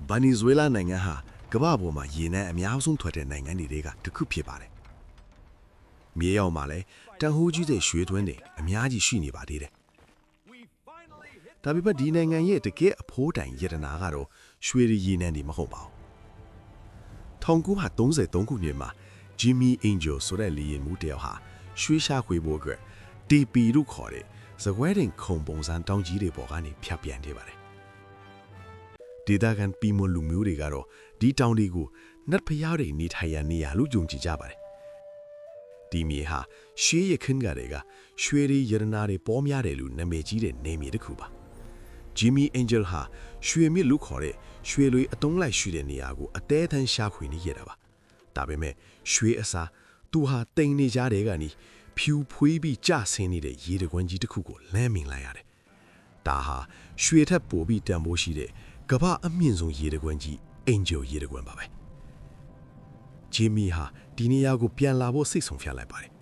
ဗာနီဇွဲလားနိုင်ငံဟာကမ္ဘာပေါ်မှာရေနံအများဆုံးထွက်တဲ့နိုင်ငံတွေကတစ်ခုဖြစ်ပါတယ်။မြေရောက်မှာလည်းတန်ဟိုးကြီးတဲ့ရွှေသွင်းတွေအများကြီးရှိနေပါသေးတယ်။ဒါပေမဲ့ဒီနိုင်ငံရဲ့တကယ်အဖိုးတိုင်ရတနာကတော့ရွှေရည်နံတွေမဟုတ်ပါဘူး။1933ခုနှစ်မှာ Jimmy Angel ဆိုတဲ့လေယာဉ်မှူးတယောက်ဟာရွှေရှာခွေဖို့အတွက် TP လို့ခေါ်တဲ့စကွဲတင်ခုံပုံစံတောင်ကြီးတွေပေါ်ကနေဖြတ်ပြန်ခဲ့ပါတယ်။ဒေသခံပီမွန်လူမျိုးတွေကတော့ဒီတောင်တွေကိုနတ်ဖျားတွေနေထိုင်ရနေရလို့ယုံကြည်ကြပါတယ်။ဒီမြေဟာရွှေရခင်းကတွေကရွှေရရနာတွေပေါ်များတယ်လို့နာမည်ကြီးတဲ့နေမြေတစ်ခုပါ။ Jimmy Angel ဟာရွှေမြစ်လို့ခေါ်တဲ့ရွှေလွေအတုံးလိုက်ရှိတဲ့နေရာကိုအသေးအထန်ရှာဖွေနေရတာပါ။ဒါပေမဲ့ရွှေအစားသူဟာတိမ်နေကြတဲ့ကနေဖြူဖွေးပြီးကျဆင်းနေတဲ့ရေတကွင်းကြီးတစ်ခုကိုလမ်းမြင်လိုက်ရတယ်။ဒါဟာရွှေထက်ပိုပြီးတန်ဖိုးရှိတဲ့ကမ္ဘာအမြင့်ဆုံးရေတကွင်းကြီး Angel ရေတကွင်းပါပဲ။ Jimmy ဟာဒီနေရာကိုပြန်လာဖို့စိတ်ဆုံးဖြတ်လိုက်ပါတယ်။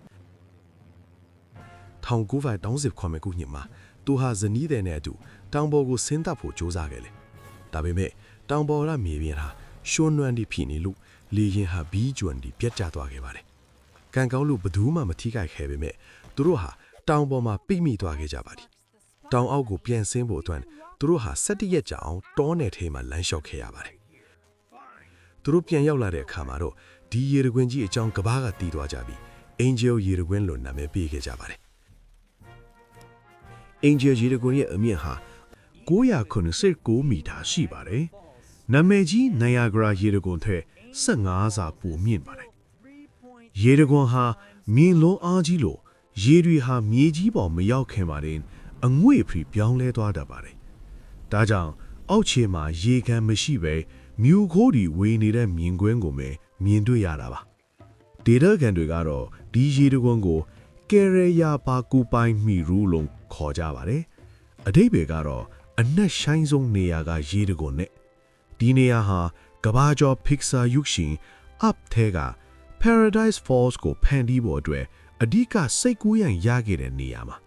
1939ခုနှစ်မှာသူဟာဇနီးတဲ့နဲ့အတူတောင်ပေါ်ကိုဆင်းသက်ဖို့ကြိုးစားခဲ့တယ်။ဒါပေမဲ့တောင်ပေါ်ကမြေပြင်ဟာရှုံးနွမ်းပြီးဖြစ်နေလို့လေရင်ဟာဘီးကျွန်းပြီးပြတ်ကျသွားခဲ့ပါတယ်။ကံကောင်းလို့ဘယ်သူမှမထိခိုက်ခဲ့ပေမဲ့သူတို့ဟာတောင်ပေါ်မှာပိမိသွားခဲ့ကြပါသည်။တောင်အောက်ကိုပြန်ဆင်းဖို့အတွက်သူတို့ဟာ17ရက်ကြာအောင်တောနယ်ထဲမှာလမ်းလျှောက်ခဲ့ရပါတယ်။သူတို့ပြန်ရောက်လာတဲ့အခါမှာတော့ဒီရေတကွင်းကြီးအကြောင်းကဘာကတီးသွားကြပြီး Angel ရေတကွင်းလို့နာမည်ပေးခဲ့ကြပါတယ်။ Angel ရေတကွင်းရဲ့အမြင့်ဟာ989မီတာရှိပါတယ်။နာမည်ကြီး Niagara ရေတကွင်းထက်15ဆပိုမြင့်ပါတယ်။ရေတကွင်းဟာမြင့်လုံးအားကြီးလို့ရေတွေဟာမြေကြီးပေါ်မရောက်ခင်မှာတင်အငွေ့ဖိပြောင်းလဲသွားတတ်ပါတယ်။ဒါကြောင့်အောက်ခြေမှာရေကန်မရှိပဲမြူခိုးတွေဝေနေတဲ့မြင်ကွင်းကိုပဲမြင်တွေ့ရတာပါ။ဒေတာကန်တွေကတော့ဒီရေတကွင်းကိုကယ်ရယာပါကူပိုင်မီရူလုံးခေါ်ကြပါတယ်။အဓိပ္ပာယ်ကတော့အနက်ဆိုင်ဆုံးနေရာကရေတကွင်းနဲ့ဒီနေရာဟာကဘာကျော် Pixar ရုပ်ရှင် Up ထဲက Paradise Falls ကိုဖန်တီးဖို့အတွက်အဓိကစိတ်ကူးရန်ရခဲ့တဲ့နေရာမှာ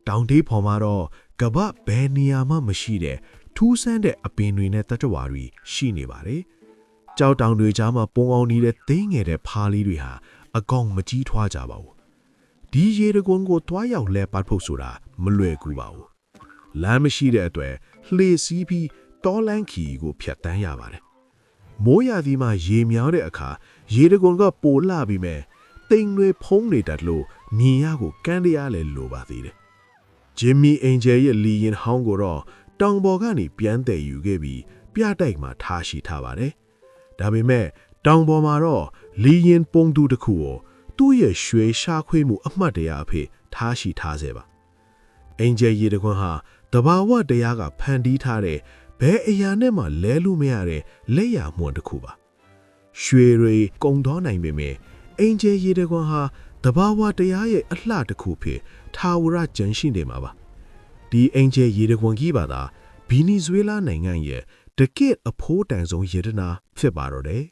တောင်တေးဖော်မှာတော့ကဘာဘယ်နေရာမှမရှိတဲ့ထူးဆန်းတဲ့အပင်တွေနဲ့တတဝါတွေရှိနေပါတယ်။ကြောက်တောင်တွေကြားမှာပုံအောင်နေတဲ့သိငယ်တဲ့ဖားလေးတွေဟာအကောင်မကြီးထွားကြပါဘူး။ဒီရေတကွန်းကိုတွားရောက်လဲပတ်ဖို့ဆိုတာမလွယ်ကူပါဘူး။လမ်းမရှိတဲ့အတွက်လှေစီးပြီးတောလန်းခီကိုဖြတ်တန်းရပါတယ်။မိုးရာသီမှာရေမြောင်းတဲ့အခါရေတကွန်းကပိုလှပြီးမဲ့တိမ်တွေဖုံးနေတတ်လို့မြင်ရကိုကန်းတရားလဲလိုပါသေးတယ်။ Jimmy Angel ရဲ့လီရင်ဟောင်းကိုတော့တောင်ပေါ်ကနေပြန်တည်ယူခဲ့ပြီးပြတိုက်မှာထားရှိထားပါတယ်။ဒါပေမဲ့တောင်ပေါ်မှာတော့လီရင်ပုံတူတစ်ခုကိုသူ့ရဲ့ရွှေရှာခွေးမှုအမှတ်တရအဖြစ်ထားရှိထားစေပါ။ Angel ရေတခွန်းဟာတဘာဝတရားကဖန်တီးထားတဲ့ဘယ်အရာနဲ့မှလဲလို့မရတဲ့လက်ရမွန်တစ်ခုပါ။ရွှေတွေကုံတော်နိုင်ပေမဲ့Angel ရေတခွန်းဟာတဘာဝတရားရဲ့အလှတစ်ခုဖြစ်ထာဝရကျန်ရှိနေမှာပါဒီ Angel ရေတခွန်းကြီးပါတာဗီနီဇွဲလားနိုင်ငံရဲ့တကယ့်အဖိုးတန်ဆုံးရေတနာဖြစ်ပါတော့တယ်